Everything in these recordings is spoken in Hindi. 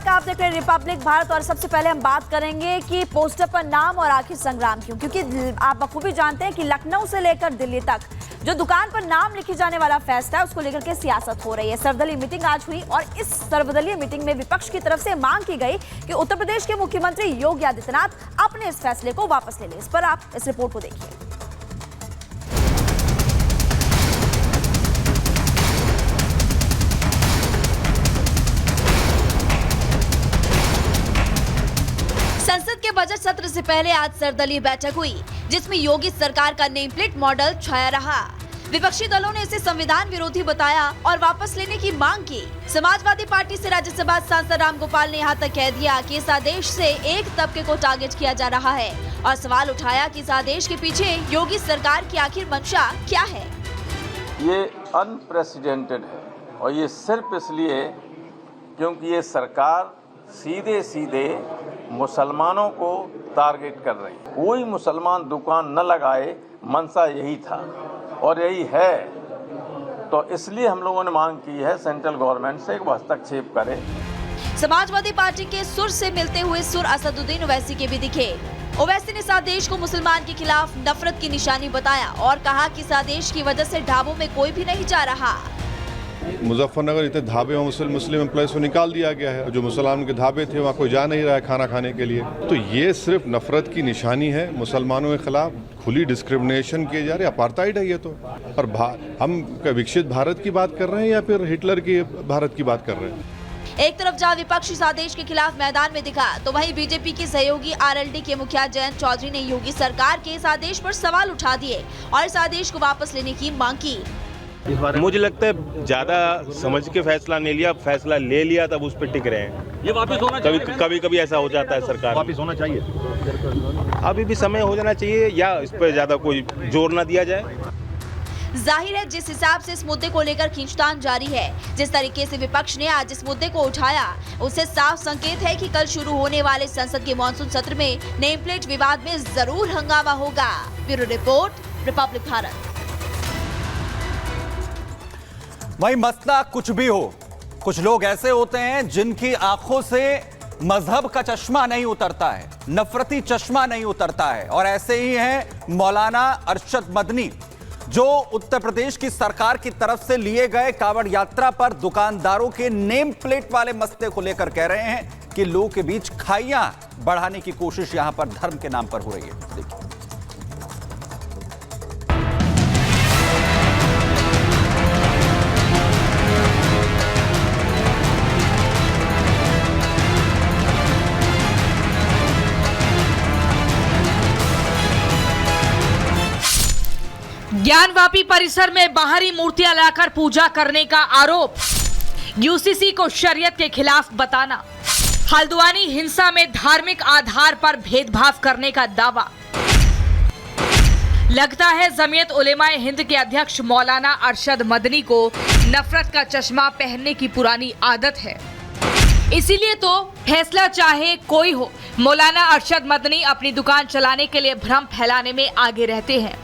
बैक, आप देख रहे हैं रिपब्लिक भारत। और सबसे पहले हम बात करेंगे कि पोस्टर पर नाम और आखिर संग्राम क्यों, क्योंकि आप बखूबी जानते हैं कि लखनऊ से लेकर दिल्ली तक जो दुकान पर नाम लिखी जाने वाला फैसला है उसको लेकर के सियासत हो रही है। सर्वदलीय मीटिंग आज हुई और इस सर्वदलीय मीटिंग में विपक्ष की तरफ से मांग की गई कि उत्तर प्रदेश के मुख्यमंत्री योगी आदित्यनाथ अपने इस फैसले को वापस ले लें। इस पर आप इस रिपोर्ट को देखिए। संसद के बजट सत्र से पहले आज सर्वदलीय बैठक हुई, जिसमें योगी सरकार का नेम प्लेट मॉडल छाया रहा। विपक्षी दलों ने इसे संविधान विरोधी बताया और वापस लेने की मांग की। समाजवादी पार्टी से राज्यसभा सांसद रामगोपाल ने यहाँ तक कह दिया कि इस आदेश से एक तबके को टारगेट किया जा रहा है और सवाल उठाया कि इस आदेश के पीछे योगी सरकार की आखिर मंशा क्या है। ये अनप्रेसिडेंटेड है और ये सिर्फ इसलिए क्योंकि ये सरकार सीधे सीधे मुसलमानों को टारगेट कर रही है। कोई मुसलमान दुकान न लगाए, मंशा यही था और यही है। तो इसलिए हम लोगों ने मांग की है सेंट्रल गवर्नमेंट से वो हस्तक्षेप करे। समाजवादी पार्टी के सुर से मिलते हुए सुर असदुद्दीन ओवैसी के भी दिखे। ओवैसी ने इस आदेश को मुसलमान के खिलाफ नफरत की निशानी बताया और कहा कि इस आदेश की वजह से ढाबों में कोई भी नहीं जा रहा। मुजफ्फरनगर इतने ढाबे और मुस्लिम एम्प्लॉयज़ को निकाल दिया गया है। जो मुसलमान के ढाबे थे वहाँ कोई जा नहीं रहा है खाना खाने के लिए। तो ये सिर्फ नफरत की निशानी है। मुसलमानों के खिलाफ खुली डिस्क्रिमिनेशन किए जा रहे, अपार्थाइड है ये तो। और हम विकसित भारत की बात कर रहे हैं या फिर हिटलर की भारत की बात कर रहे हैं। एक तरफ जहां विपक्ष इस आदेश के खिलाफ मैदान में दिखा, तो वहीं बीजेपी के सहयोगी आरएलडी के मुखिया जयंत चौधरी ने योगी सरकार के इस आदेश पर सवाल उठा दिए और इस आदेश को वापस लेने की मांग की। मुझे लगता है ज्यादा समझ के फैसला नहीं लिया, फैसला ले लिया तब उस पर टिक रहे हैं। ये वापस होना चाहिए। कभी ऐसा हो जाता है, सरकार वापस होना चाहिए। अभी भी समय हो जाना चाहिए या इस पर ज्यादा कोई जोर ना दिया जाए। जाहिर है जिस हिसाब से इस मुद्दे को लेकर खींचतान जारी है, जिस तरीके से विपक्ष ने आज इस मुद्दे को उठाया, उससे साफ संकेत है कि कल शुरू होने वाले संसद के मॉनसून सत्र में नेम प्लेट विवाद में जरूर हंगामा होगा। Bureau report, Republic Bharat. भाई मसला कुछ भी हो, कुछ लोग ऐसे होते हैं जिनकी आंखों से मजहब का चश्मा नहीं उतरता है, नफरती चश्मा नहीं उतरता है। और ऐसे ही हैं मौलाना अरशद मदनी, जो उत्तर प्रदेश की सरकार की तरफ से लिए गए कांवड़ यात्रा पर दुकानदारों के नेम प्लेट वाले मसले को लेकर कह रहे हैं कि लोगों के बीच खाइयां बढ़ाने की कोशिश यहां पर धर्म के नाम पर हो रही है। देखिए, ज्ञानवापी परिसर में बाहरी मूर्तियां लाकर पूजा करने का आरोप, यूसीसी को शरीयत के खिलाफ बताना, हल्द्वानी हिंसा में धार्मिक आधार पर भेदभाव करने का दावा। लगता है जमीयत उलेमाए हिंद के अध्यक्ष मौलाना अरशद मदनी को नफरत का चश्मा पहनने की पुरानी आदत है। इसीलिए तो फैसला चाहे कोई हो, मौलाना अरशद मदनी अपनी दुकान चलाने के लिए भ्रम फैलाने में आगे रहते हैं।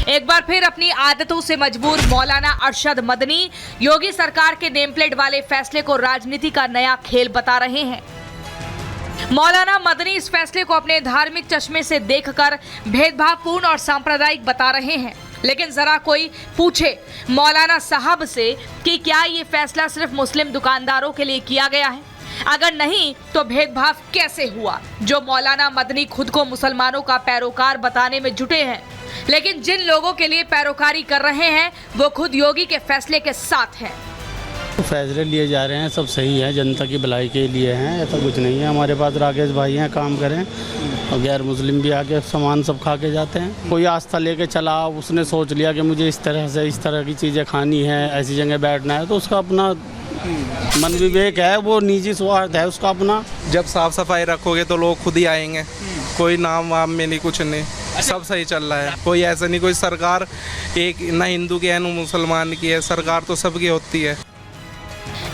एक बार फिर अपनी आदतों से मजबूर मौलाना अरशद मदनी योगी सरकार के नेम प्लेट वाले फैसले को राजनीति का नया खेल बता रहे हैं। मौलाना मदनी इस फैसले को अपने धार्मिक चश्मे से देखकर भेदभावपूर्ण और सांप्रदायिक बता रहे हैं। लेकिन जरा कोई पूछे मौलाना साहब से कि क्या ये फैसला सिर्फ मुस्लिम दुकानदारों के लिए किया गया है? अगर नहीं तो भेदभाव कैसे हुआ? जो मौलाना मदनी खुद को मुसलमानों का पैरोकार बताने में जुटे हैं, लेकिन जिन लोगों के लिए पैरोकारी कर रहे हैं वो खुद योगी के फैसले के साथ हैं। फैसले लिए जा रहे हैं, सब सही है, जनता की भलाई के लिए हैं, ऐसा कुछ नहीं है। हमारे पास राकेश भाई हैं, काम करें, और गैर मुस्लिम भी आके सामान सब खा के जाते हैं। कोई आस्था लेके चला, उसने सोच लिया कि मुझे इस तरह की चीज़ें खानी है, ऐसी जगह बैठना है, तो उसका अपना मन विवेक है, वो निजी स्वार्थ है उसका अपना। जब साफ सफाई रखोगे तो लोग खुद ही आएंगे। कोई नाम वाम में नहीं, कुछ नहीं, सब सही चल रहा है। कोई ऐसा नहीं, कोई सरकार एक ना हिंदू की है ना मुसलमान की है, सरकार तो सबकी होती है।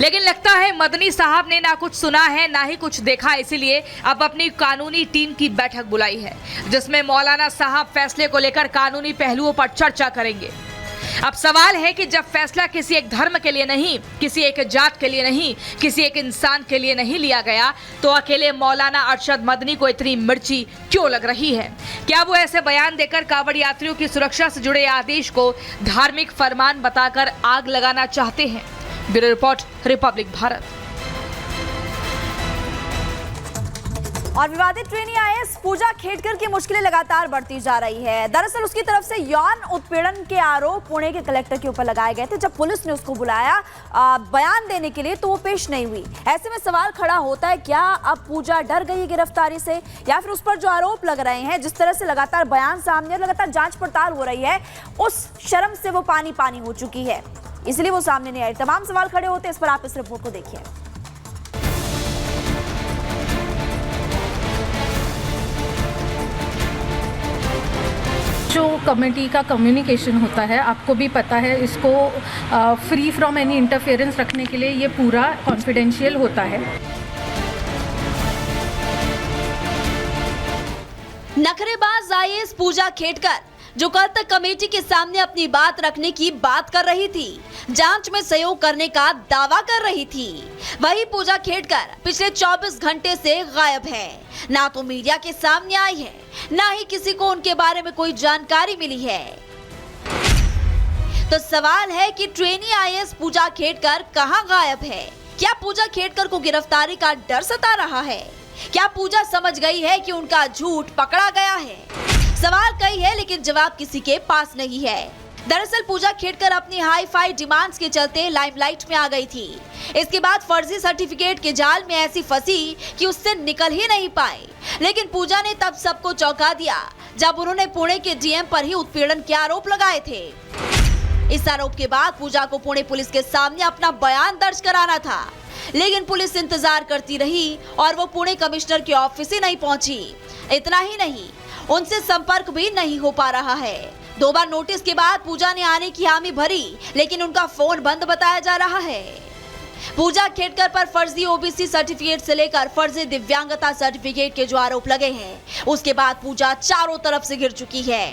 लेकिन लगता है मदनी साहब ने ना कुछ सुना है ना ही कुछ देखा, इसीलिए अब अपनी कानूनी टीम की बैठक बुलाई है, जिसमें मौलाना साहब फैसले को लेकर कानूनी पहलुओं पर चर्चा करेंगे। अब सवाल है कि जब फैसला किसी एक धर्म के लिए नहीं, किसी एक जात के लिए नहीं, किसी एक इंसान के लिए नहीं लिया गया, तो अकेले मौलाना अरशद मदनी को इतनी मिर्ची क्यों लग रही है? क्या वो ऐसे बयान देकर कांवड़ यात्रियों की सुरक्षा से जुड़े आदेश को धार्मिक फरमान बताकर आग लगाना चाहते हैं? Bureau report, Republic Bharat. और विवादित ट्रेनी आईएएस पूजा खेड़कर की मुश्किलें लगातार बढ़ती जा रही है। दरअसल उसकी तरफ से यौन उत्पीड़न के आरोप पुणे के कलेक्टर के ऊपर लगाए गए थे। जब पुलिस ने उसको बुलाया बयान देने के लिए तो वो पेश नहीं हुई। ऐसे में सवाल खड़ा होता है, क्या अब पूजा डर गई गिरफ्तारी से, या फिर उस पर जो आरोप लग रहे हैं, जिस तरह से लगातार बयान सामने और लगातार जांच पड़ताल हो रही है, उस शर्म से वो पानी पानी हो चुकी है, इसलिए वो सामने नहीं आई। तमाम सवाल खड़े होते हैं। इस पर आप इस रिपोर्ट को देखिए। जो कमेटी का कम्युनिकेशन होता है, आपको भी पता है, इसको फ्री फ्रॉम एनी इंटरफेरेंस रखने के लिए ये पूरा कॉन्फिडेंशियल होता है। नखरेबाज आईएएस पूजा खेड़कर जो कल तक कमेटी के सामने अपनी बात रखने की बात कर रही थी, जांच में सहयोग करने का दावा कर रही थी, वही पूजा खेड़कर पिछले 24 घंटे से गायब है। ना तो मीडिया के सामने आई है, ना ही किसी को उनके बारे में कोई जानकारी मिली है। तो सवाल है कि ट्रेनी आईएएस पूजा खेड़कर कहां गायब है? क्या पूजा खेड़कर को गिरफ्तारी का डर सता रहा है? क्या पूजा समझ गई है कि उनका झूठ पकड़ा गया है? सवाल कई है, लेकिन जवाब किसी के पास नहीं है। दरअसल पूजा खेड़कर अपनी हाई फाई डिमांड्स के चलते लाइमलाइट में आ गई थी। इसके बाद फर्जी सर्टिफिकेट के जाल में ऐसी फंसी कि उससे निकल ही नहीं पाई। लेकिन पूजा ने तब सबको चौंका दिया जब उन्होंने पुणे के डीएम पर ही उत्पीड़न के आरोप लगाए थे। इस आरोप के बाद पूजा को पुणे पुलिस के सामने अपना बयान दर्ज कराना था, लेकिन पुलिस इंतजार करती रही और वो पुणे कमिश्नर के ऑफिस ही नहीं पहुंची। इतना ही नहीं, उनसे संपर्क भी नहीं हो पा रहा है। 2 बार नोटिस के बाद पूजा ने आने की हामी भरी, लेकिन उनका फोन बंद बताया जा रहा है। पूजा खेड़कर पर फर्जी ओबीसी सर्टिफिकेट से लेकर फर्जी दिव्यांगता सर्टिफिकेट के जो आरोप लगे हैं, उसके बाद पूजा चारों तरफ से घिर चुकी है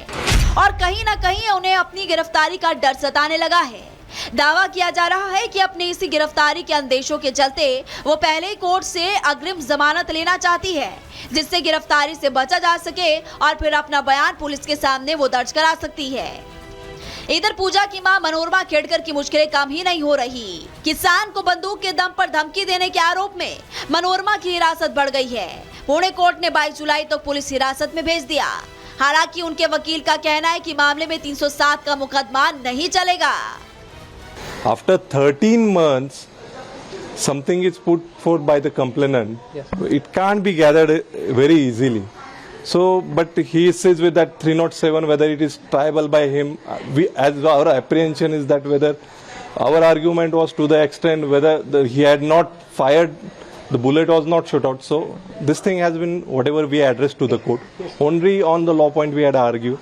और कहीं ना कहीं उन्हें अपनी गिरफ्तारी का डर सताने लगा है। दावा किया जा रहा है कि अपनी इसी गिरफ्तारी के अंदेशों के चलते वो पहले ही कोर्ट से अग्रिम जमानत लेना चाहती है, जिससे गिरफ्तारी से बचा जा सके और फिर अपना बयान पुलिस के सामने वो दर्ज करा सकती है। इधर पूजा की मां मनोरमा खेड़कर की मुश्किलें कम ही नहीं हो रही। किसान को बंदूक के दम पर धमकी देने के आरोप में मनोरमा की हिरासत बढ़ गई है। पुणे कोर्ट ने 22 जुलाई तक पुलिस हिरासत में भेज दिया। हालांकि उनके वकील का कहना है कि मामले में 307 का मुकदमा नहीं चलेगा। After 13 months, something is put forth by the complainant. Yes. It can't be gathered very easily. So, but he says with that 307, whether it is triable by him, as our apprehension is that whether our argument was to the extent whether he had not fired, the bullet was not shot out. So, this thing has been whatever we addressed to the court. Only on the law point we had argued.